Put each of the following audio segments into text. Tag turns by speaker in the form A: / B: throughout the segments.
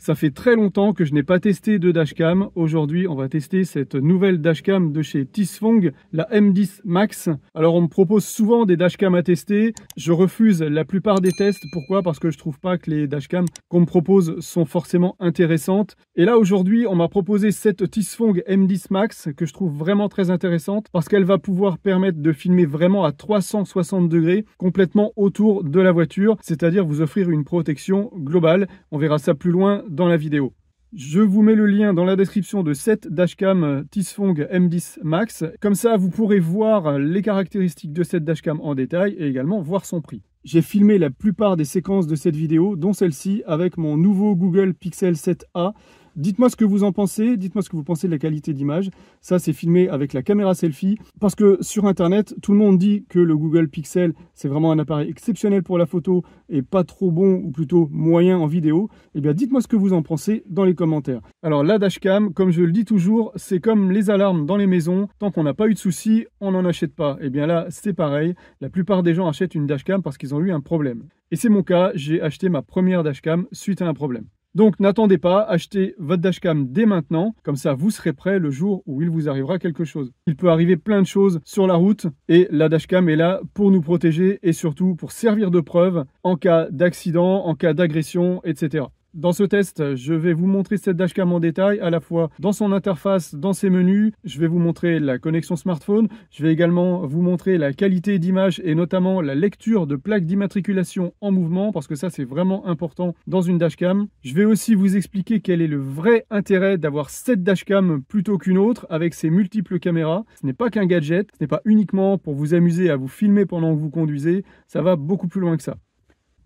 A: Ça fait très longtemps que je n'ai pas testé de dashcam. Aujourd'hui, on va tester cette nouvelle dashcam de chez Tisfong, la M10 Max. Alors, on me propose souvent des dashcams à tester. Je refuse la plupart des tests. Pourquoi? Parce que je trouve pas que les dashcams qu'on me propose sont forcément intéressantes. Et là, aujourd'hui, on m'a proposé cette Tisfong M10 Max que je trouve vraiment très intéressante parce qu'elle va pouvoir permettre de filmer vraiment à 360 degrés complètement autour de la voiture, c'est-à-dire vous offrir une protection globale. On verra ça plus loin dans la vidéo. Je vous mets le lien dans la description de cette dashcam Tisfong M10 Max. Comme ça, vous pourrez voir les caractéristiques de cette dashcam en détail et également voir son prix. J'ai filmé la plupart des séquences de cette vidéo, dont celle-ci, avec mon nouveau Google Pixel 7a. Dites-moi ce que vous en pensez, dites-moi ce que vous pensez de la qualité d'image. Ça, c'est filmé avec la caméra selfie, parce que sur Internet, tout le monde dit que le Google Pixel, c'est vraiment un appareil exceptionnel pour la photo et pas trop bon, ou plutôt moyen en vidéo. Eh bien, dites-moi ce que vous en pensez dans les commentaires. Alors, la dashcam, comme je le dis toujours, c'est comme les alarmes dans les maisons. Tant qu'on n'a pas eu de soucis, on n'en achète pas. Eh bien là, c'est pareil. La plupart des gens achètent une dashcam parce qu'ils ont eu un problème. Et c'est mon cas, j'ai acheté ma première dashcam suite à un problème. Donc n'attendez pas, achetez votre dashcam dès maintenant, comme ça vous serez prêt le jour où il vous arrivera quelque chose. Il peut arriver plein de choses sur la route et la dashcam est là pour nous protéger et surtout pour servir de preuve en cas d'accident, en cas d'agression, etc. Dans ce test, je vais vous montrer cette dashcam en détail, à la fois dans son interface, dans ses menus. Je vais vous montrer la connexion smartphone. Je vais également vous montrer la qualité d'image et notamment la lecture de plaques d'immatriculation en mouvement, parce que ça, c'est vraiment important dans une dashcam. Je vais aussi vous expliquer quel est le vrai intérêt d'avoir cette dashcam plutôt qu'une autre avec ses multiples caméras. Ce n'est pas qu'un gadget, ce n'est pas uniquement pour vous amuser à vous filmer pendant que vous conduisez. Ça va beaucoup plus loin que ça.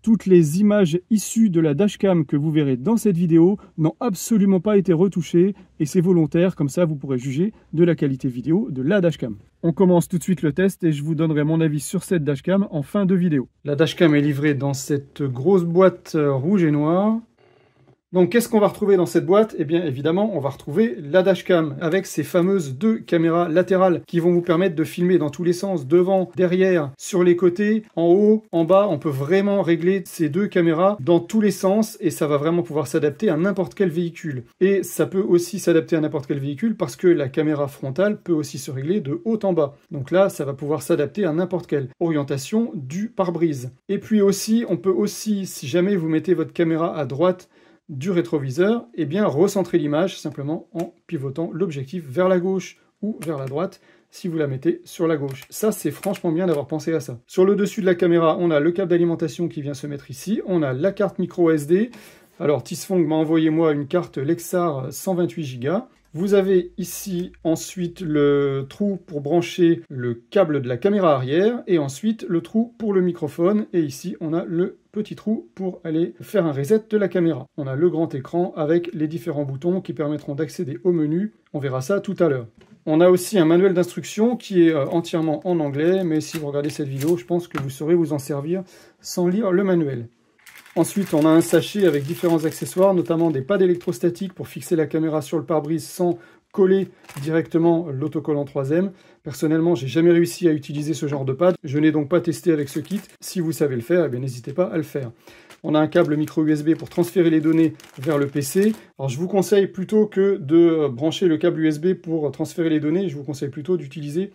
A: Toutes les images issues de la dashcam que vous verrez dans cette vidéo n'ont absolument pas été retouchées et c'est volontaire, comme ça vous pourrez juger de la qualité vidéo de la dashcam. On commence tout de suite le test et je vous donnerai mon avis sur cette dashcam en fin de vidéo. La dashcam est livrée dans cette grosse boîte rouge et noire. Donc qu'est-ce qu'on va retrouver dans cette boîte? Eh bien évidemment on va retrouver la dashcam avec ces fameuses deux caméras latérales qui vont vous permettre de filmer dans tous les sens, devant, derrière, sur les côtés, en haut, en bas. On peut vraiment régler ces deux caméras dans tous les sens et ça va vraiment pouvoir s'adapter à n'importe quel véhicule. Et ça peut aussi s'adapter à n'importe quel véhicule parce que la caméra frontale peut aussi se régler de haut en bas. Donc là ça va pouvoir s'adapter à n'importe quelle orientation du pare-brise. Et puis aussi on peut aussi, si jamais vous mettez votre caméra à droite du rétroviseur, et bien recentrer l'image simplement en pivotant l'objectif vers la gauche ou vers la droite si vous la mettez sur la gauche. Ça, c'est franchement bien d'avoir pensé à ça. Sur le dessus de la caméra, on a le câble d'alimentation qui vient se mettre ici, on a la carte micro SD. Alors Tisfong m'a envoyé moi une carte Lexar 128 Go. Vous avez ici ensuite le trou pour brancher le câble de la caméra arrière et ensuite le trou pour le microphone et ici on a le petit trou pour aller faire un reset de la caméra. On a le grand écran avec les différents boutons qui permettront d'accéder au menu. On verra ça tout à l'heure. On a aussi un manuel d'instruction qui est entièrement en anglais, mais si vous regardez cette vidéo, je pense que vous saurez vous en servir sans lire le manuel. Ensuite, on a un sachet avec différents accessoires, notamment des pads électrostatiques pour fixer la caméra sur le pare-brise sans coller directement l'autocollant 3M. Personnellement, j'ai jamais réussi à utiliser ce genre de pad. Je n'ai donc pas testé avec ce kit. Si vous savez le faire, eh bien, n'hésitez pas à le faire. On a un câble micro USB pour transférer les données vers le PC. Alors, je vous conseille plutôt que de brancher le câble USB pour transférer les données, je vous conseille plutôt d'utiliser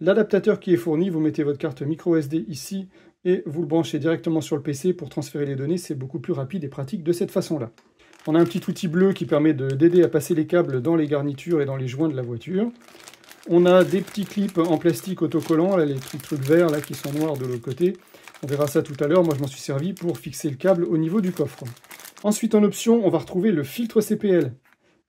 A: l'adaptateur qui est fourni. Vous mettez votre carte micro SD ici et vous le branchez directement sur le PC pour transférer les données. C'est beaucoup plus rapide et pratique de cette façon-là. On a un petit outil bleu qui permet d'aider à passer les câbles dans les garnitures et dans les joints de la voiture. On a des petits clips en plastique autocollants, là, les trucs verts là, qui sont noirs de l'autre côté. On verra ça tout à l'heure. Moi, je m'en suis servi pour fixer le câble au niveau du coffre. Ensuite, en option, on va retrouver le filtre CPL.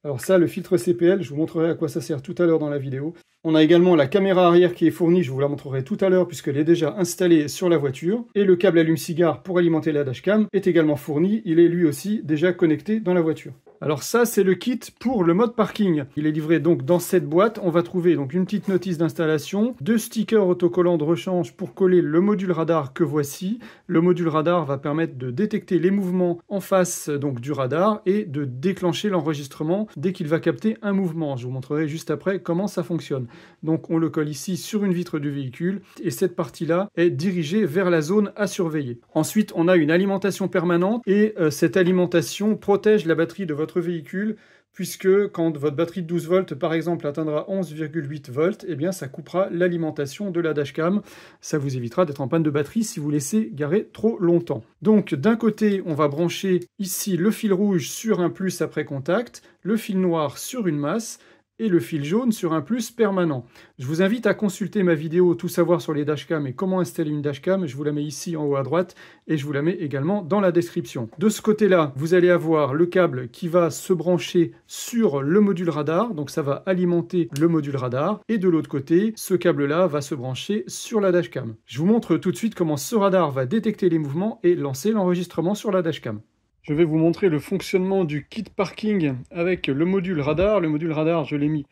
A: Alors ça, le filtre CPL, je vous montrerai à quoi ça sert tout à l'heure dans la vidéo. On a également la caméra arrière qui est fournie, je vous la montrerai tout à l'heure puisqu'elle est déjà installée sur la voiture. Et le câble allume-cigare pour alimenter la dashcam est également fourni, il est lui aussi déjà connecté dans la voiture. Alors ça, c'est le kit pour le mode parking. Il est livré donc dans cette boîte. On va trouver donc une petite notice d'installation, 2 stickers autocollants de rechange pour coller le module radar que voici. Le module radar va permettre de détecter les mouvements en face donc du radar et de déclencher l'enregistrement dès qu'il va capter un mouvement. Je vous montrerai juste après comment ça fonctionne. Donc on le colle ici sur une vitre du véhicule et cette partie-là est dirigée vers la zone à surveiller. Ensuite, on a une alimentation permanente et cette alimentation protège la batterie de votre véhicule, puisque quand votre batterie de 12 volts par exemple atteindra 11,8 volts, eh bien ça coupera l'alimentation de la dashcam. Ça vous évitera d'être en panne de batterie si vous laissez garer trop longtemps. Donc d'un côté, on va brancher ici le fil rouge sur un plus après contact, le fil noir sur une masse, et le fil jaune sur un plus permanent. Je vous invite à consulter ma vidéo Tout savoir sur les dashcams et comment installer une dashcam. Je vous la mets ici en haut à droite et je vous la mets également dans la description. De ce côté-là, vous allez avoir le câble qui va se brancher sur le module radar, donc ça va alimenter le module radar. Et de l'autre côté, ce câble-là va se brancher sur la dashcam. Je vous montre tout de suite comment ce radar va détecter les mouvements et lancer l'enregistrement sur la dashcam. Je vais vous montrer le fonctionnement du kit parking avec le module radar. Le module radar, je l'ai mis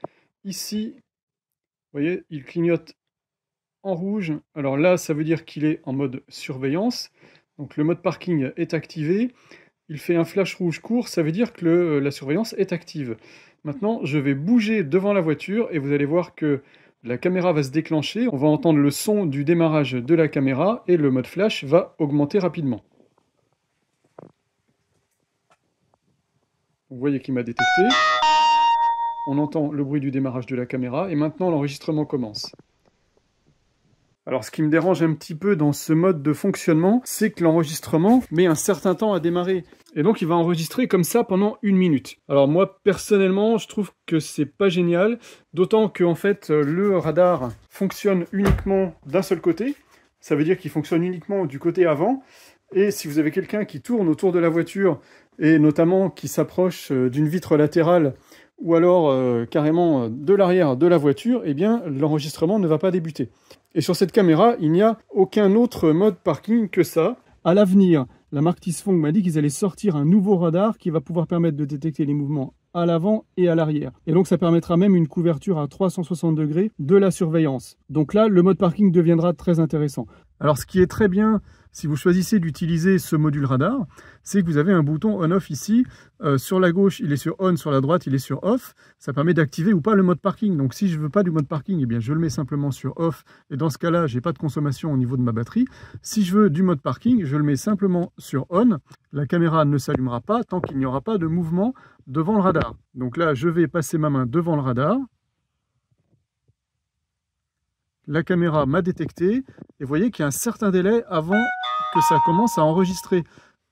A: ici. Vous voyez, il clignote en rouge. Alors là, ça veut dire qu'il est en mode surveillance. Donc le mode parking est activé. Il fait un flash rouge court, ça veut dire que la surveillance est active. Maintenant, je vais bouger devant la voiture et vous allez voir que la caméra va se déclencher. On va entendre le son du démarrage de la caméra et le mode flash va augmenter rapidement. Vous voyez qu'il m'a détecté. On entend le bruit du démarrage de la caméra et maintenant l'enregistrement commence. Alors ce qui me dérange un petit peu dans ce mode de fonctionnement, c'est que l'enregistrement met un certain temps à démarrer. Et donc il va enregistrer comme ça pendant 1 minute. Alors moi personnellement, je trouve que c'est pas génial, d'autant que en fait le radar fonctionne uniquement d'un seul côté. Ça veut dire qu'il fonctionne uniquement du côté avant. Et si vous avez quelqu'un qui tourne autour de la voiture, et notamment qui s'approche d'une vitre latérale, ou alors carrément de l'arrière de la voiture, eh bien l'enregistrement ne va pas débuter. Et sur cette caméra, il n'y a aucun autre mode parking que ça. À l'avenir, la marque Tisfong m'a dit qu'ils allaient sortir un nouveau radar qui va pouvoir permettre de détecter les mouvements à l'avant et à l'arrière. Et donc ça permettra même une couverture à 360 degrés de la surveillance. Donc là, le mode parking deviendra très intéressant. Alors ce qui est très bien, si vous choisissez d'utiliser ce module radar, c'est que vous avez un bouton on-off ici. Sur la gauche, il est sur on, sur la droite, il est sur off. Ça permet d'activer ou pas le mode parking. Donc si je ne veux pas du mode parking, eh bien, je le mets simplement sur off. Et dans ce cas-là, je n'ai pas de consommation au niveau de ma batterie. Si je veux du mode parking, je le mets simplement sur on. La caméra ne s'allumera pas tant qu'il n'y aura pas de mouvement devant le radar. Donc là, je vais passer ma main devant le radar. La caméra m'a détecté et vous voyez qu'il y a un certain délai avant que ça commence à enregistrer.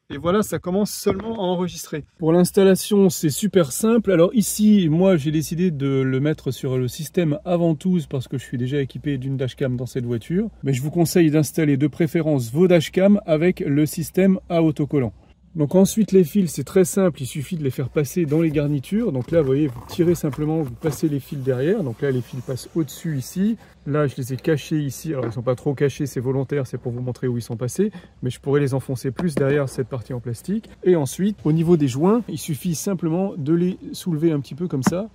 A: Et voilà, ça commence seulement à enregistrer. Pour l'installation, c'est super simple. Alors ici, moi, j'ai décidé de le mettre sur le système Aventouse parce que je suis déjà équipé d'une dashcam dans cette voiture. Mais je vous conseille d'installer de préférence vos dashcams avec le système à autocollant. Donc ensuite les fils, c'est très simple, il suffit de les faire passer dans les garnitures. Donc là vous voyez, vous tirez simplement, vous passez les fils derrière. Donc là les fils passent au-dessus ici. Là je les ai cachés ici, alors ils ne sont pas trop cachés, c'est volontaire, c'est pour vous montrer où ils sont passés. Mais je pourrais les enfoncer plus derrière cette partie en plastique. Et ensuite, au niveau des joints, il suffit simplement de les soulever un petit peu comme ça.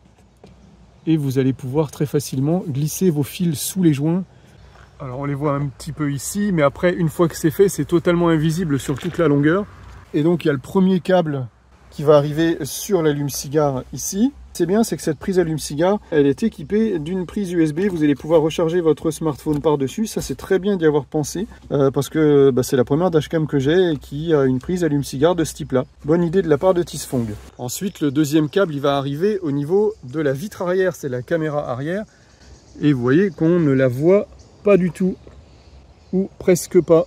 A: Et vous allez pouvoir très facilement glisser vos fils sous les joints. Alors on les voit un petit peu ici, mais après une fois que c'est fait, c'est totalement invisible sur toute la longueur. Et donc il y a le premier câble qui va arriver sur l'allume-cigare ici. C'est bien, c'est que cette prise allume-cigare, elle est équipée d'une prise USB. Vous allez pouvoir recharger votre smartphone par-dessus. Ça, c'est très bien d'y avoir pensé parce que c'est la première dashcam que j'ai qui a une prise allume-cigare de ce type-là. Bonne idée de la part de Tisfong. Ensuite, le deuxième câble, il va arriver au niveau de la vitre arrière. C'est la caméra arrière. Et vous voyez qu'on ne la voit pas du tout ou presque pas.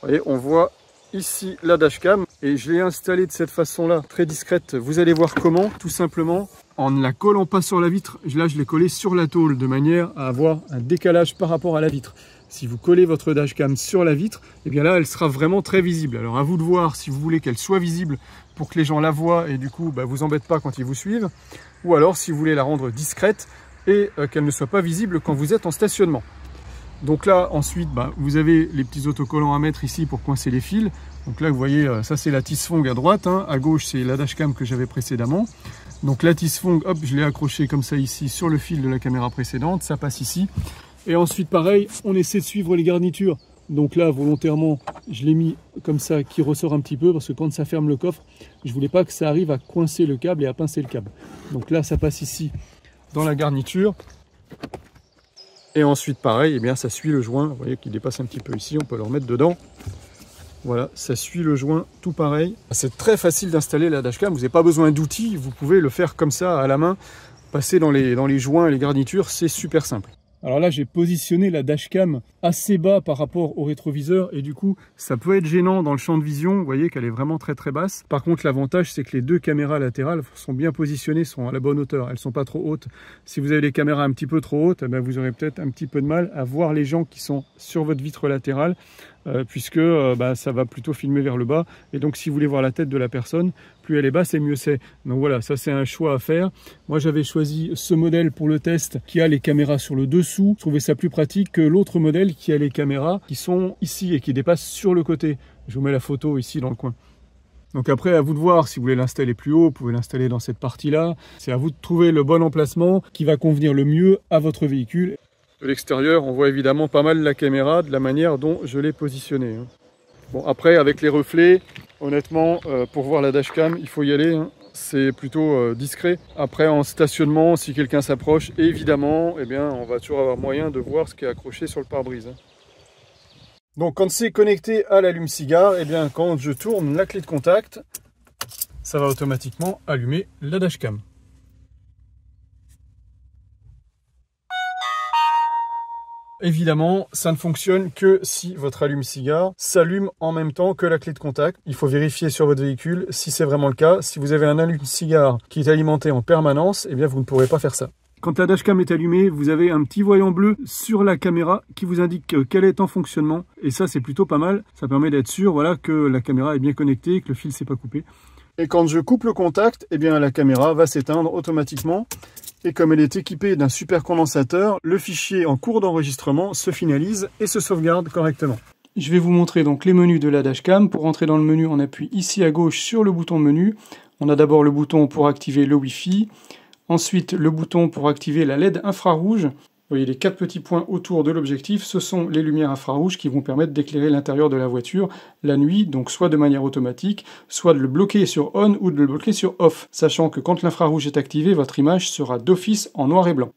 A: Vous voyez, on voit ici la dashcam et je l'ai installée de cette façon là, très discrète. Vous allez voir comment, tout simplement en ne la collant pas sur la vitre. Là je l'ai collée sur la tôle de manière à avoir un décalage par rapport à la vitre. Si vous collez votre dashcam sur la vitre, et bien là elle sera vraiment très visible. Alors à vous de voir si vous voulez qu'elle soit visible pour que les gens la voient et du coup vous embête pas quand ils vous suivent, ou alors si vous voulez la rendre discrète et qu'elle ne soit pas visible quand vous êtes en stationnement. Donc là, ensuite, vous avez les petits autocollants à mettre ici pour coincer les fils. Donc là, vous voyez, ça c'est la Tisfong à droite, hein. À gauche, c'est la dashcam que j'avais précédemment. Donc la Tisfong, hop, je l'ai accroché comme ça ici sur le fil de la caméra précédente, ça passe ici. Et ensuite, pareil, on essaie de suivre les garnitures. Donc là, volontairement, je l'ai mis comme ça, qui ressort un petit peu, parce que quand ça ferme le coffre, je voulais pas que ça arrive à coincer le câble et à pincer le câble. Donc là, ça passe ici, dans la garniture. Et ensuite, pareil, eh bien, ça suit le joint. Vous voyez qu'il dépasse un petit peu ici, on peut le remettre dedans. Voilà, ça suit le joint, tout pareil. C'est très facile d'installer la dashcam, vous n'avez pas besoin d'outils, vous pouvez le faire comme ça, à la main, passer dans les joints et les garnitures, c'est super simple. Alors là, j'ai positionné la dashcam assez bas par rapport au rétroviseur et du coup, ça peut être gênant dans le champ de vision. Vous voyez qu'elle est vraiment très très basse. Par contre, l'avantage, c'est que les deux caméras latérales sont bien positionnées, sont à la bonne hauteur. Elles sont pas trop hautes. Si vous avez les caméras un petit peu trop hautes, eh bien, vous aurez peut-être un petit peu de mal à voir les gens qui sont sur votre vitre latérale, puisque ça va plutôt filmer vers le bas. Et donc, si vous voulez voir la tête de la personne, plus elle est basse et mieux c'est. Donc voilà, ça c'est un choix à faire. Moi, j'avais choisi ce modèle pour le test qui a les caméras sur le dessous. Je trouvais ça plus pratique que l'autre modèle qui a les caméras qui sont ici et qui dépassent sur le côté. Je vous mets la photo ici dans le coin. Donc après, à vous de voir si vous voulez l'installer plus haut, vous pouvez l'installer dans cette partie-là. C'est à vous de trouver le bon emplacement qui va convenir le mieux à votre véhicule. De l'extérieur, on voit évidemment pas mal la caméra de la manière dont je l'ai positionnée. Bon, après, avec les reflets, honnêtement, pour voir la dashcam, il faut y aller. C'est plutôt discret. Après, en stationnement, si quelqu'un s'approche, évidemment, eh bien, on va toujours avoir moyen de voir ce qui est accroché sur le pare-brise. Donc, quand c'est connecté à l'allume-cigare, eh bien, quand je tourne la clé de contact, ça va automatiquement allumer la dashcam. Évidemment, ça ne fonctionne que si votre allume-cigare s'allume en même temps que la clé de contact. Il faut vérifier sur votre véhicule si c'est vraiment le cas. Si vous avez un allume-cigare qui est alimenté en permanence, eh bien vous ne pourrez pas faire ça. Quand la dashcam est allumée, vous avez un petit voyant bleu sur la caméra qui vous indique qu'elle est en fonctionnement. Et ça, c'est plutôt pas mal. Ça permet d'être sûr, voilà, que la caméra est bien connectée, que le fil ne s'est pas coupé. Et quand je coupe le contact, eh bien la caméra va s'éteindre automatiquement. Et comme elle est équipée d'un supercondensateur, le fichier en cours d'enregistrement se finalise et se sauvegarde correctement. Je vais vous montrer donc les menus de la dashcam. Pour entrer dans le menu, on appuie ici à gauche sur le bouton menu. On a d'abord le bouton pour activer le Wi-Fi. Ensuite, le bouton pour activer la LED infrarouge. Vous voyez les 4 petits points autour de l'objectif, ce sont les lumières infrarouges qui vont permettre d'éclairer l'intérieur de la voiture la nuit, donc soit de manière automatique, soit de le bloquer sur on ou de le bloquer sur off, sachant que quand l'infrarouge est activé, votre image sera d'office en noir et blanc.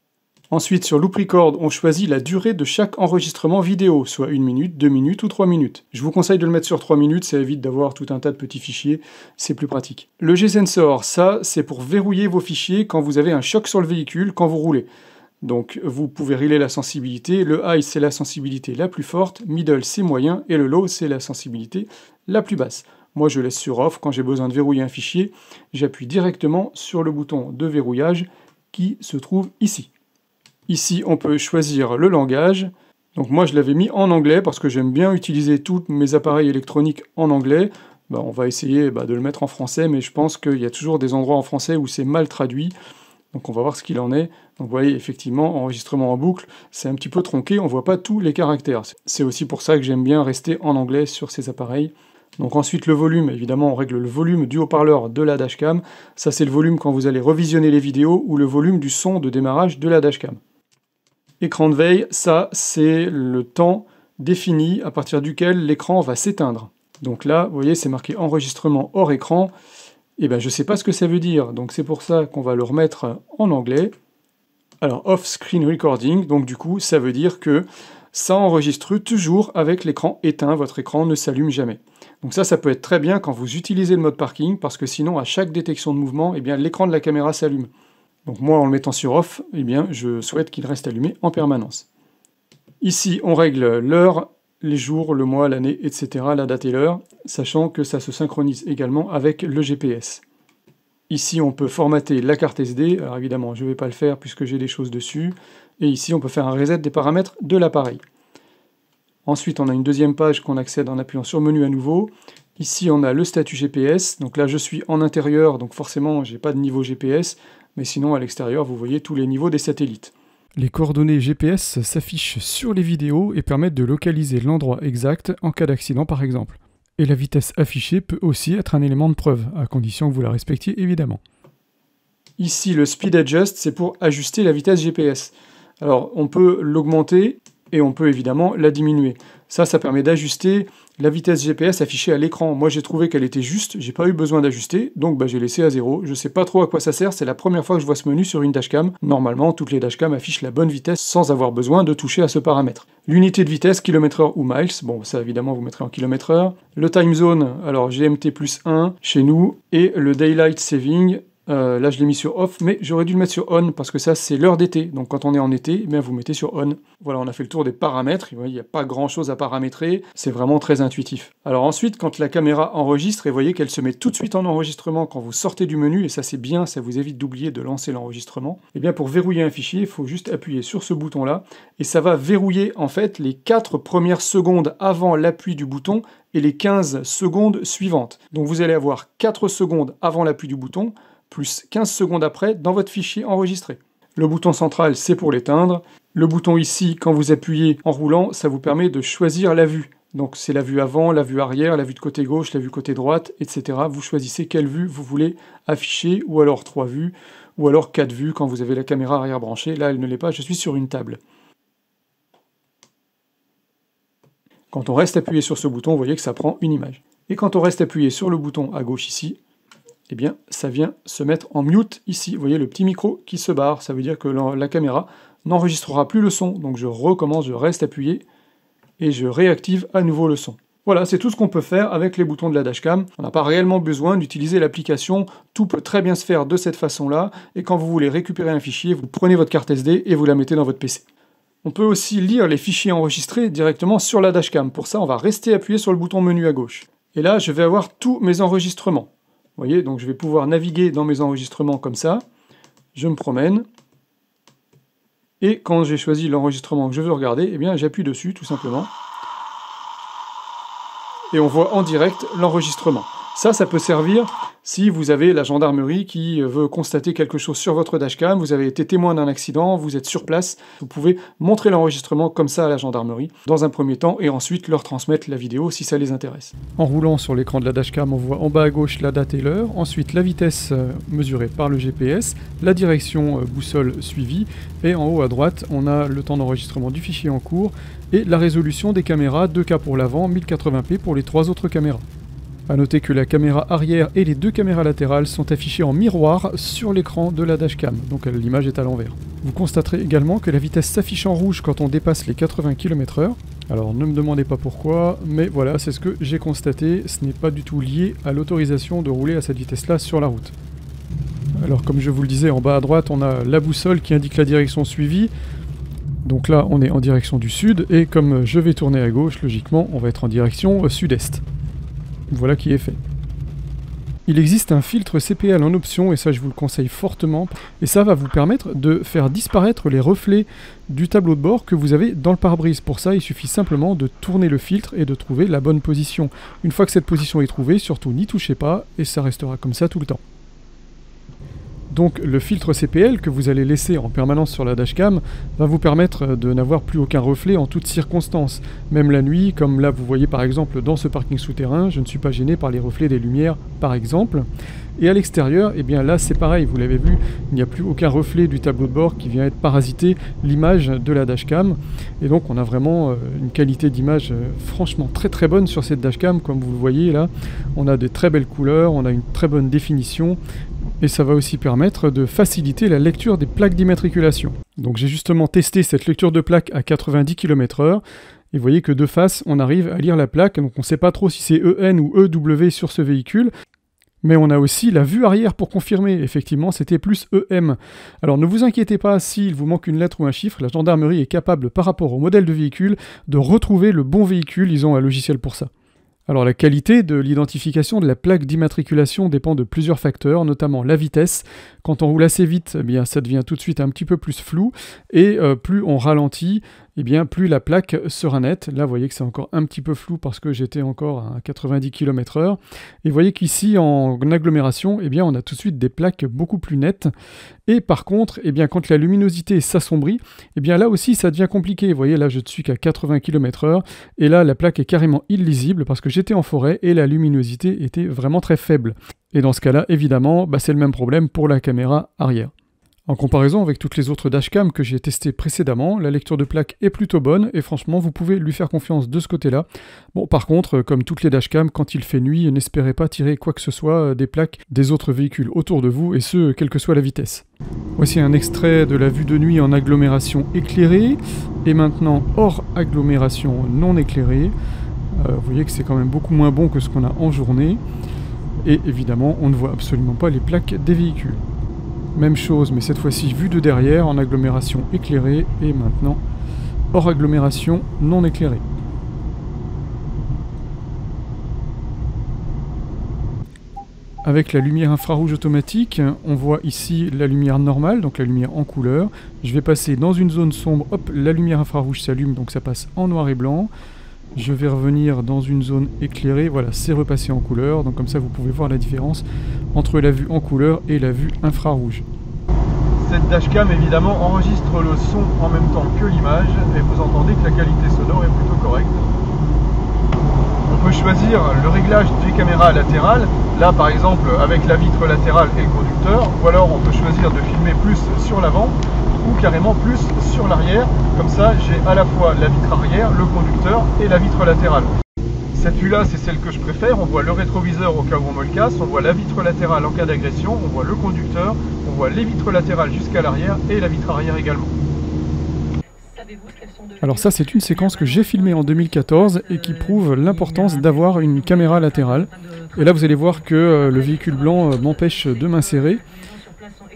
A: Ensuite, sur Loop Record, on choisit la durée de chaque enregistrement vidéo, soit 1 minute, 2 minutes ou 3 minutes. Je vous conseille de le mettre sur 3 minutes, ça évite d'avoir tout un tas de petits fichiers, c'est plus pratique. Le G-Sensor, ça, c'est pour verrouiller vos fichiers quand vous avez un choc sur le véhicule, quand vous roulez. Donc vous pouvez régler la sensibilité, le high c'est la sensibilité la plus forte, middle c'est moyen et le low c'est la sensibilité la plus basse. Moi je laisse sur off, quand j'ai besoin de verrouiller un fichier, j'appuie directement sur le bouton de verrouillage qui se trouve ici. Ici on peut choisir le langage, donc moi je l'avais mis en anglais parce que j'aime bien utiliser tous mes appareils électroniques en anglais. On va essayer de le mettre en français, mais je pense qu'il y a toujours des endroits en français où c'est mal traduit. Donc on va voir ce qu'il en est. Donc vous voyez, effectivement, enregistrement en boucle, c'est un petit peu tronqué, on ne voit pas tous les caractères. C'est aussi pour ça que j'aime bien rester en anglais sur ces appareils. Donc ensuite le volume, évidemment on règle le volume du haut-parleur de la dashcam. Ça c'est le volume quand vous allez revisionner les vidéos ou le volume du son de démarrage de la dashcam. Écran de veille, ça c'est le temps défini à partir duquel l'écran va s'éteindre. Donc là, vous voyez, c'est marqué enregistrement hors écran. Et je ne sais pas ce que ça veut dire, donc c'est pour ça qu'on va le remettre en anglais. Alors, off-screen recording, donc du coup, ça veut dire que ça enregistre toujours avec l'écran éteint, votre écran ne s'allume jamais. Donc ça peut être très bien quand vous utilisez le mode parking, parce que sinon, à chaque détection de mouvement, l'écran de la caméra s'allume. Donc moi, en le mettant sur off, je souhaite qu'il reste allumé en permanence. Ici, on règle l'heure, les jours, le mois, l'année, etc., la date et l'heure, sachant que ça se synchronise également avec le GPS. Ici, on peut formater la carte SD, alors évidemment, je ne vais pas le faire puisque j'ai des choses dessus, et ici, on peut faire un reset des paramètres de l'appareil. Ensuite, on a une deuxième page qu'on accède en appuyant sur menu à nouveau. Ici, on a le statut GPS, donc là, je suis en intérieur, donc forcément, je n'ai pas de niveau GPS, mais sinon, à l'extérieur, vous voyez tous les niveaux des satellites. Les coordonnées GPS s'affichent sur les vidéos et permettent de localiser l'endroit exact en cas d'accident par exemple. Et la vitesse affichée peut aussi être un élément de preuve, à condition que vous la respectiez évidemment. Ici, le Speed Adjust, c'est pour ajuster la vitesse GPS. Alors, on peut l'augmenter et on peut évidemment la diminuer. Ça permet d'ajuster la vitesse GPS affichée à l'écran. Moi, j'ai trouvé qu'elle était juste, j'ai pas eu besoin d'ajuster, donc j'ai laissé à 0. Je sais pas trop à quoi ça sert, c'est la première fois que je vois ce menu sur une dashcam. Normalement, toutes les dashcams affichent la bonne vitesse sans avoir besoin de toucher à ce paramètre. L'unité de vitesse, km/h ou miles, bon, ça évidemment vous mettrez en km/h. Le time zone, alors GMT plus 1 chez nous, et le daylight saving. Là je l'ai mis sur off, mais j'aurais dû le mettre sur on, parce que ça c'est l'heure d'été, donc quand on est en été, vous mettez sur on. Voilà, on a fait le tour des paramètres, il n'y a pas grand chose à paramétrer, c'est vraiment très intuitif. Alors ensuite, quand la caméra enregistre, et vous voyez qu'elle se met tout de suite en enregistrement quand vous sortez du menu, et ça c'est bien, ça vous évite d'oublier de lancer l'enregistrement, et bien pour verrouiller un fichier, il faut juste appuyer sur ce bouton là, et ça va verrouiller en fait les 4 premières secondes avant l'appui du bouton, et les 15 secondes suivantes. Donc vous allez avoir 4 secondes avant l'appui du bouton, plus 15 secondes après dans votre fichier enregistré. Le bouton central, c'est pour l'éteindre. Le bouton ici, quand vous appuyez en roulant, ça vous permet de choisir la vue. Donc c'est la vue avant, la vue arrière, la vue de côté gauche, la vue côté droite, etc. Vous choisissez quelle vue vous voulez afficher, ou alors 3 vues, ou alors 4 vues quand vous avez la caméra arrière branchée. Là, elle ne l'est pas, je suis sur une table. Quand on reste appuyé sur ce bouton, vous voyez que ça prend une image. Et quand on reste appuyé sur le bouton à gauche ici, eh bien, ça vient se mettre en mute ici. Vous voyez le petit micro qui se barre, ça veut dire que la caméra n'enregistrera plus le son. Donc je recommence, je reste appuyé, et je réactive à nouveau le son. Voilà, c'est tout ce qu'on peut faire avec les boutons de la dashcam. On n'a pas réellement besoin d'utiliser l'application, tout peut très bien se faire de cette façon-là, et quand vous voulez récupérer un fichier, vous prenez votre carte SD et vous la mettez dans votre PC. On peut aussi lire les fichiers enregistrés directement sur la dashcam. Pour ça, on va rester appuyé sur le bouton menu à gauche. Et là, je vais avoir tous mes enregistrements. Vous voyez, donc je vais pouvoir naviguer dans mes enregistrements comme ça. Je me promène. Et quand j'ai choisi l'enregistrement que je veux regarder, eh bien j'appuie dessus tout simplement. Et on voit en direct l'enregistrement. Ça peut servir si vous avez la gendarmerie qui veut constater quelque chose sur votre dashcam, vous avez été témoin d'un accident, vous êtes sur place, vous pouvez montrer l'enregistrement comme ça à la gendarmerie, dans un premier temps, et ensuite leur transmettre la vidéo si ça les intéresse. En roulant sur l'écran de la dashcam, on voit en bas à gauche la date et l'heure, ensuite la vitesse mesurée par le GPS, la direction boussole suivie, et en haut à droite, on a le temps d'enregistrement du fichier en cours, et la résolution des caméras, 2K pour l'avant, 1080p pour les 3 autres caméras. A noter que la caméra arrière et les 2 caméras latérales sont affichées en miroir sur l'écran de la dashcam, donc l'image est à l'envers. Vous constaterez également que la vitesse s'affiche en rouge quand on dépasse les 80 km/h. Alors ne me demandez pas pourquoi, mais voilà, c'est ce que j'ai constaté, ce n'est pas du tout lié à l'autorisation de rouler à cette vitesse-là sur la route. Alors comme je vous le disais, en bas à droite, on a la boussole qui indique la direction suivie. Donc là, on est en direction du sud, et comme je vais tourner à gauche, logiquement, on va être en direction sud-est. Voilà qui est fait. Il existe un filtre CPL en option, et ça je vous le conseille fortement, et ça va vous permettre de faire disparaître les reflets du tableau de bord que vous avez dans le pare-brise. Pour ça, il suffit simplement de tourner le filtre et de trouver la bonne position. Une fois que cette position est trouvée, surtout n'y touchez pas, et ça restera comme ça tout le temps. Donc le filtre CPL que vous allez laisser en permanence sur la dashcam va vous permettre de n'avoir plus aucun reflet en toutes circonstances. Même la nuit, comme là vous voyez par exemple dans ce parking souterrain, je ne suis pas gêné par les reflets des lumières par exemple. Et à l'extérieur, eh bien là c'est pareil, vous l'avez vu, il n'y a plus aucun reflet du tableau de bord qui vient être parasiter l'image de la dashcam. Et donc on a vraiment une qualité d'image franchement très très bonne sur cette dashcam, comme vous le voyez là. On a de très belles couleurs, on a une très bonne définition. Et ça va aussi permettre de faciliter la lecture des plaques d'immatriculation. Donc j'ai justement testé cette lecture de plaque à 90 km/h. Et vous voyez que de face, on arrive à lire la plaque. Donc on ne sait pas trop si c'est EN ou EW sur ce véhicule. Mais on a aussi la vue arrière pour confirmer. Effectivement, c'était plus EM. Alors ne vous inquiétez pas s'il vous manque une lettre ou un chiffre. La gendarmerie est capable, par rapport au modèle de véhicule, de retrouver le bon véhicule. Ils ont un logiciel pour ça. Alors la qualité de l'identification de la plaque d'immatriculation dépend de plusieurs facteurs, notamment la vitesse. Quand on roule assez vite, eh bien, ça devient tout de suite un petit peu plus flou, et plus on ralentit, eh bien plus la plaque sera nette. Là, vous voyez que c'est encore un petit peu flou parce que j'étais encore à 90 km/h. Et vous voyez qu'ici, en agglomération, eh bien, on a tout de suite des plaques beaucoup plus nettes. Et par contre, eh bien, quand la luminosité s'assombrit, eh bien, là aussi, ça devient compliqué. Vous voyez, là, je ne suis qu'à 80 km/h. Et là, la plaque est carrément illisible parce que j'étais en forêt et la luminosité était vraiment très faible. Et dans ce cas-là, évidemment, c'est le même problème pour la caméra arrière. En comparaison avec toutes les autres dashcams que j'ai testées précédemment, la lecture de plaque est plutôt bonne et franchement vous pouvez lui faire confiance de ce côté-là. Bon, par contre, comme toutes les dashcams, quand il fait nuit, n'espérez pas tirer quoi que ce soit des plaques des autres véhicules autour de vous et ce, quelle que soit la vitesse. Voici un extrait de la vue de nuit en agglomération éclairée et maintenant hors agglomération non éclairée. Vous voyez que c'est quand même beaucoup moins bon que ce qu'on a en journée et évidemment on ne voit absolument pas les plaques des véhicules. Même chose, mais cette fois-ci vue de derrière, en agglomération éclairée, et maintenant hors agglomération non éclairée. Avec la lumière infrarouge automatique, on voit ici la lumière normale, donc la lumière en couleur. Je vais passer dans une zone sombre, hop, la lumière infrarouge s'allume, donc ça passe en noir et blanc. Je vais revenir dans une zone éclairée, voilà, c'est repassé en couleur, donc comme ça vous pouvez voir la différence entre la vue en couleur et la vue infrarouge. Cette dashcam évidemment enregistre le son en même temps que l'image et vous entendez que la qualité sonore est plutôt correcte. On peut choisir le réglage des caméras latérales, là par exemple avec la vitre latérale et le conducteur, ou alors on peut choisir de filmer plus sur l'avant ou carrément plus sur l'arrière, comme ça j'ai à la fois la vitre arrière, le conducteur et la vitre latérale. Cette vue-là, c'est celle que je préfère. On voit le rétroviseur au cas où on me le casse, on voit la vitre latérale en cas d'agression, on voit le conducteur, on voit les vitres latérales jusqu'à l'arrière et la vitre arrière également. Alors ça, c'est une séquence que j'ai filmée en 2014 et qui prouve l'importance d'avoir une caméra latérale. Et là, vous allez voir que le véhicule blanc m'empêche de m'insérer.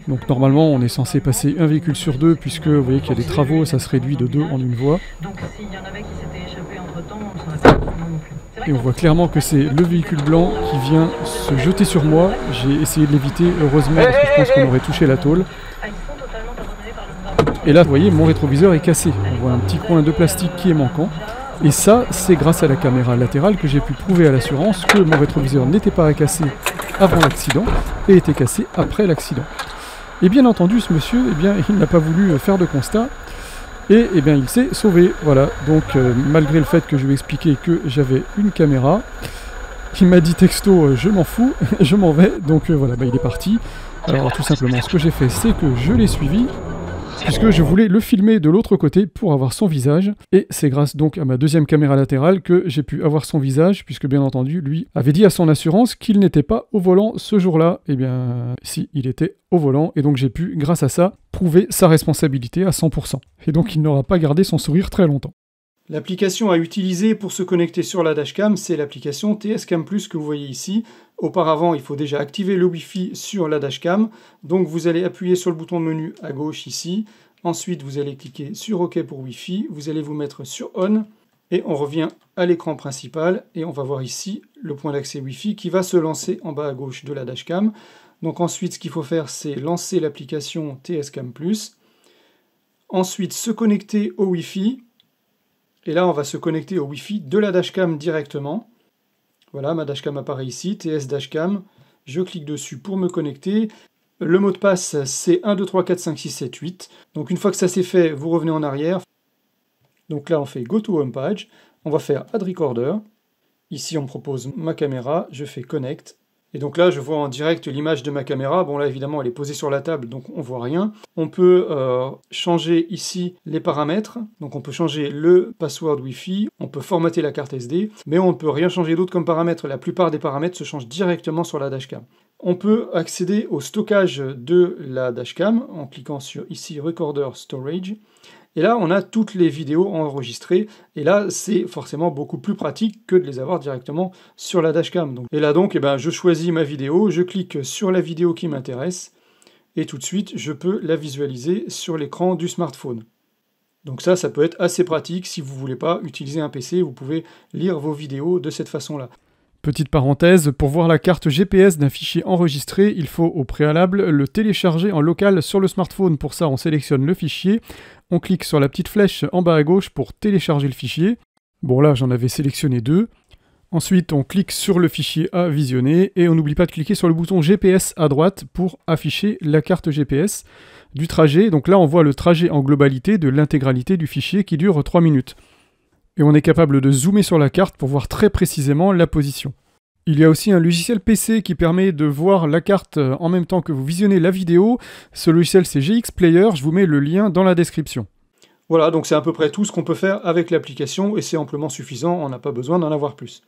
A: Donc normalement, on est censé passer un véhicule sur deux, puisque vous voyez qu'il y a des travaux, ça se réduit de 2 en une voie.
B: Donc s'il y en avait qui s'étaient échappés entre-temps, on ne saurait pas non plus.
A: Et on voit clairement que c'est le véhicule blanc qui vient se jeter sur moi. J'ai essayé de l'éviter, heureusement, parce que je pense qu'on aurait touché la tôle. Et là, vous voyez, mon rétroviseur est cassé. On voit un petit coin de plastique qui est manquant. Et ça, c'est grâce à la caméra latérale que j'ai pu prouver à l'assurance que mon rétroviseur n'était pas cassé avant l'accident et était cassé après l'accident. Et bien entendu, ce monsieur, eh bien, il n'a pas voulu faire de constat. Et eh bien, il s'est sauvé, voilà. Donc, malgré le fait que je lui ai expliqué que j'avais une caméra, il m'a dit texto, je m'en fous, je m'en vais. Donc voilà, il est parti. Alors tout simplement, ce que j'ai fait, c'est que je l'ai suivi, puisque je voulais le filmer de l'autre côté pour avoir son visage. Et c'est grâce donc à ma deuxième caméra latérale que j'ai pu avoir son visage, puisque bien entendu, lui avait dit à son assurance qu'il n'était pas au volant ce jour-là. Eh bien, si, il était au volant, et donc j'ai pu, grâce à ça, prouver sa responsabilité à 100%. Et donc il n'aura pas gardé son sourire très longtemps. L'application à utiliser pour se connecter sur la dashcam, c'est l'application TSCam Plus que vous voyez ici. Auparavant, il faut déjà activer le Wi-Fi sur la dashcam. Donc vous allez appuyer sur le bouton menu à gauche ici. Ensuite, vous allez cliquer sur OK pour Wi-Fi. Vous allez vous mettre sur On. Et on revient à l'écran principal. Et on va voir ici le point d'accès Wi-Fi qui va se lancer en bas à gauche de la dashcam. Donc ensuite, ce qu'il faut faire, c'est lancer l'application TSCam Plus. Ensuite, se connecter au Wi-Fi. Et là, on va se connecter au Wi-Fi de la dashcam directement. Voilà, ma dashcam apparaît ici, TS Dashcam. Je clique dessus pour me connecter. Le mot de passe, c'est 1, 2, 3, 4, 5, 6, 7, 8. Donc une fois que ça c'est fait, vous revenez en arrière. Donc là, on fait Go to Home Page. On va faire Add Recorder. Ici, on me propose ma caméra. Je fais Connect. Et donc là, je vois en direct l'image de ma caméra. Bon là, évidemment, elle est posée sur la table, donc on voit rien. On peut changer ici les paramètres. Donc on peut changer le password Wi-Fi, on peut formater la carte SD, mais on ne peut rien changer d'autre comme paramètres. La plupart des paramètres se changent directement sur la dashcam. On peut accéder au stockage de la dashcam en cliquant sur ici Recorder Storage. Et là, on a toutes les vidéos enregistrées. Et là, c'est forcément beaucoup plus pratique que de les avoir directement sur la dashcam. Et là, donc, je choisis ma vidéo, je clique sur la vidéo qui m'intéresse, et tout de suite, je peux la visualiser sur l'écran du smartphone. Donc ça peut être assez pratique. Si vous ne voulez pas utiliser un PC, vous pouvez lire vos vidéos de cette façon-là. Petite parenthèse, pour voir la carte GPS d'un fichier enregistré, il faut au préalable le télécharger en local sur le smartphone. Pour ça, on sélectionne le fichier, on clique sur la petite flèche en bas à gauche pour télécharger le fichier. Bon là, j'en avais sélectionné 2. Ensuite, on clique sur le fichier à visionner et on n'oublie pas de cliquer sur le bouton GPS à droite pour afficher la carte GPS du trajet. Donc là, on voit le trajet en globalité de l'intégralité du fichier qui dure 3 minutes. Et on est capable de zoomer sur la carte pour voir très précisément la position. Il y a aussi un logiciel PC qui permet de voir la carte en même temps que vous visionnez la vidéo. Ce logiciel, c'est GX Player, je vous mets le lien dans la description. Voilà, donc c'est à peu près tout ce qu'on peut faire avec l'application et c'est amplement suffisant, on n'a pas besoin d'en avoir plus.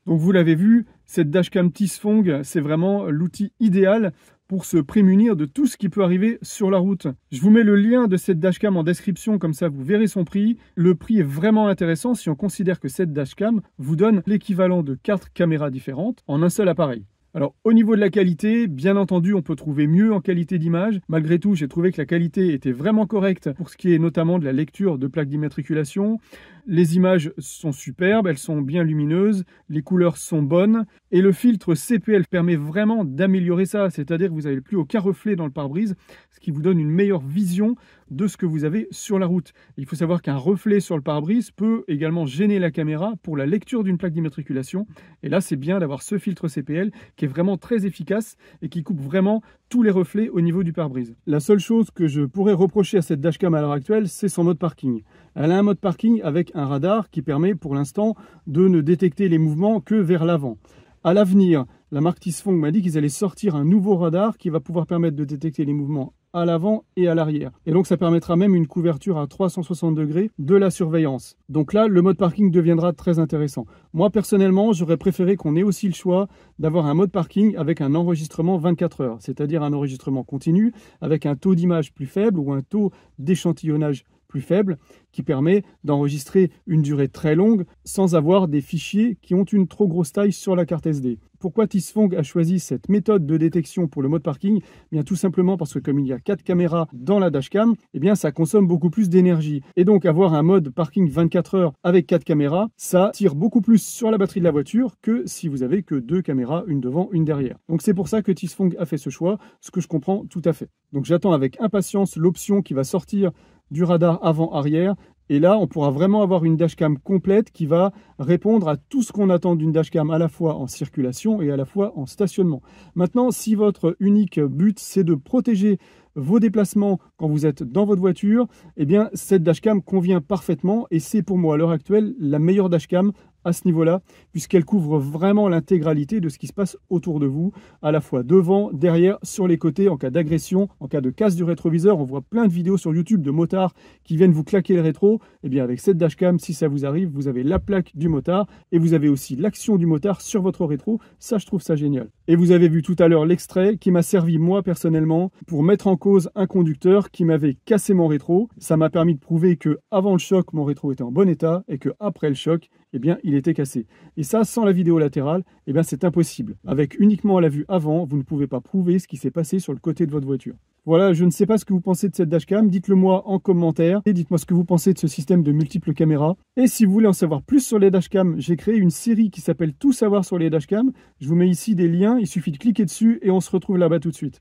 A: Donc vous l'avez vu, cette dashcam Tisfong, c'est vraiment l'outil idéal pour se prémunir de tout ce qui peut arriver sur la route. Je vous mets le lien de cette dashcam en description, comme ça vous verrez son prix. Le prix est vraiment intéressant si on considère que cette dashcam vous donne l'équivalent de 4 caméras différentes en un seul appareil. Alors au niveau de la qualité, bien entendu on peut trouver mieux en qualité d'image. Malgré tout, j'ai trouvé que la qualité était vraiment correcte pour ce qui est notamment de la lecture de plaques d'immatriculation. Les images sont superbes, elles sont bien lumineuses, les couleurs sont bonnes et le filtre CPL permet vraiment d'améliorer ça, c'est-à-dire que vous n'avez plus aucun reflet dans le pare-brise, ce qui vous donne une meilleure vision de ce que vous avez sur la route. Il faut savoir qu'un reflet sur le pare-brise peut également gêner la caméra pour la lecture d'une plaque d'immatriculation et là c'est bien d'avoir ce filtre CPL qui est vraiment très efficace et qui coupe vraiment tous les reflets au niveau du pare-brise. La seule chose que je pourrais reprocher à cette dashcam à l'heure actuelle, c'est son mode parking. Elle a un mode parking avec un radar qui permet pour l'instant de ne détecter les mouvements que vers l'avant. À l'avenir, la marque Tisfong m'a dit qu'ils allaient sortir un nouveau radar qui va pouvoir permettre de détecter les mouvements à l'avant et à l'arrière. Et donc ça permettra même une couverture à 360 degrés de la surveillance. Donc là, le mode parking deviendra très intéressant. Moi, personnellement, j'aurais préféré qu'on ait aussi le choix d'avoir un mode parking avec un enregistrement 24 heures, c'est-à-dire un enregistrement continu avec un taux d'image plus faible ou un taux d'échantillonnage plus faible qui permet d'enregistrer une durée très longue sans avoir des fichiers qui ont une trop grosse taille sur la carte SD. Pourquoi Tisfong a choisi cette méthode de détection pour le mode parking? Bien tout simplement parce que comme il y a 4 caméras dans la dashcam, eh bien ça consomme beaucoup plus d'énergie. Et donc avoir un mode parking 24 heures avec 4 caméras, ça tire beaucoup plus sur la batterie de la voiture que si vous avez que 2 caméras, une devant, une derrière. Donc c'est pour ça que Tisfong a fait ce choix, ce que je comprends tout à fait. Donc j'attends avec impatience l'option qui va sortir du radar avant-arrière. Et là, on pourra vraiment avoir une dashcam complète qui va répondre à tout ce qu'on attend d'une dashcam à la fois en circulation et à la fois en stationnement. Maintenant, si votre unique but, c'est de protéger vos déplacements quand vous êtes dans votre voiture, eh bien, cette dashcam convient parfaitement et c'est pour moi à l'heure actuelle la meilleure dashcam à ce niveau-là, puisqu'elle couvre vraiment l'intégralité de ce qui se passe autour de vous, à la fois devant, derrière, sur les côtés, en cas d'agression, en cas de casse du rétroviseur. On voit plein de vidéos sur YouTube de motards qui viennent vous claquer le rétro. Eh bien, avec cette dashcam, si ça vous arrive, vous avez la plaque du motard et vous avez aussi l'action du motard sur votre rétro. Ça, je trouve ça génial. Et vous avez vu tout à l'heure l'extrait qui m'a servi, moi, personnellement, pour mettre en cause un conducteur qui m'avait cassé mon rétro. Ça m'a permis de prouver que avant le choc, mon rétro était en bon état et que après le choc, eh bien, il était cassé. Et ça, sans la vidéo latérale, eh bien, c'est impossible. Avec uniquement la vue avant, vous ne pouvez pas prouver ce qui s'est passé sur le côté de votre voiture. Voilà, je ne sais pas ce que vous pensez de cette dashcam, dites-le moi en commentaire et dites-moi ce que vous pensez de ce système de multiples caméras. Et si vous voulez en savoir plus sur les dashcams, j'ai créé une série qui s'appelle Tout savoir sur les dashcams. Je vous mets ici des liens, il suffit de cliquer dessus et on se retrouve là-bas tout de suite.